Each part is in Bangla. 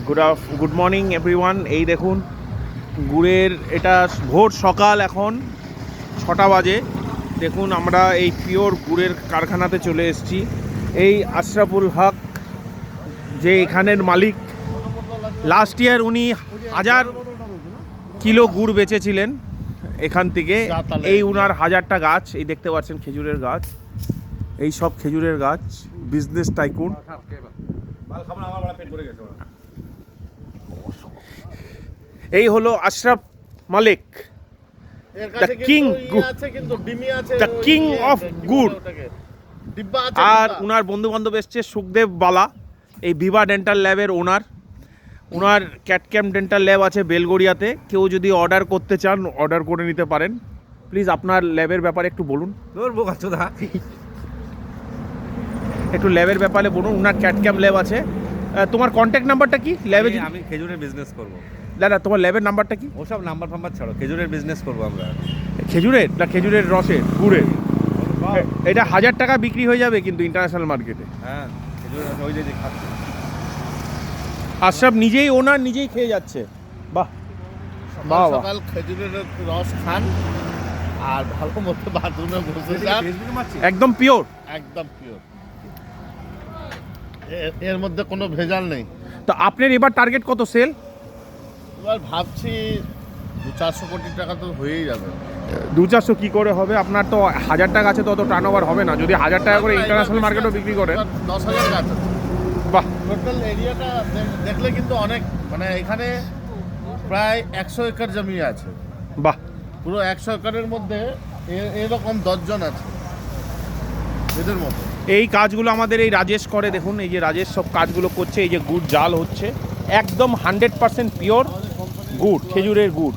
Good morning everyone. এই দেখুন গুড়ের এটা ভোর সকাল, এখন 6টা বাজে। দেখুন আমরা এই পিওর গুড়ের কারখানাতে চলে এসেছি। এই আশরাফুল হক যে এখানের মালিক, লাস্ট ইয়ার উনি 1000 কিলো গুড় বেচেছিলেন এখান থেকে। এই উনার 1000টা গাছ, এই দেখতে পাচ্ছেন খেজুরের গাছ, এই সব খেজুরের গাছ। Business tycoon. এই হলো Ashraf Malik, the king, the king of gur. আর উনার বন্ধু বান্ধব এসছে, সুখদেব বালা, এই ভিভা ডেন্টাল ল্যাবের ওনার। ওনার ক্যাটক্যাম্প ডেন্টাল ল্যাব আছে বেলগড়িয়াতে। কেউ যদি অর্ডার করতে চান অর্ডার করে নিতে পারেন। প্লিজ আপনার ল্যাবের ব্যাপারে একটু বলুন। একটু ল্যাবের ব্যাপারে বলুন। ওনার ক্যাটক্যাম্প ল্যাব আছে। তোমার কন্ট্যাক্ট নাম্বারটা কি ল্যাবে? আমি খেজুরের বিজনেস করব। দাদা তোমার ল্যাবের নাম্বারটা কি? ওসব নাম্বার ফাম্বার ছাড়ো, খেজুরের বিজনেস করব আমরা। খেজুরের না খেজুরের রসের, গুড়ের? এটা 1000 টাকা বিক্রি হয়ে যাবে কিন্তু ইন্টারন্যাশনাল মার্কেটে। হ্যাঁ, খেজুরের ওই যে খাচ্ছে। আশরাফ নিজেই ওনার, নিজেই খেয়ে যাচ্ছে। বাহ বাহ, সকাল খেজুরের রস খান আর ভালো মতো বাথরুমে বসে যান। একদম পিওর, একদম পিওর, এর মধ্যে কোনো ভেজাল নেই। তো আপনার এবার টার্গেট কত সেল? এবার ভাবছি 200-400 কোটি টাকা তো হয়েই যাবে। 200-400 কি করে হবে? আপনার তো 1000 টাকা আছে, তো অত টার্ন ওভার হবে না। যদি 1000 টাকা করে ইন্টারন্যাশনাল মার্কেটও বিক্রি করে। 10,000 গাছ আছে। বাহ, টোটাল এরিয়াটা দেখলে কিন্তু অনেক, মানে এখানে প্রায় 100 একর জমি আছে। বাহ, পুরো 100 একরের মধ্যে এরকম 10 জন আছে এদের মতো। এই কাজগুলো আমাদের এই রাজেশ করে। দেখুন এই যে রাজেশ সব কাজগুলো করছে। এই যে গুড় জাল হচ্ছে, একদম 100% পিওর গুড়, খেজুরের গুড়।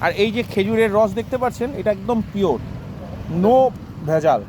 আর এই যে খেজুরের রস দেখতে পাচ্ছেন, এটা একদম পিওর, নো ভেজাল।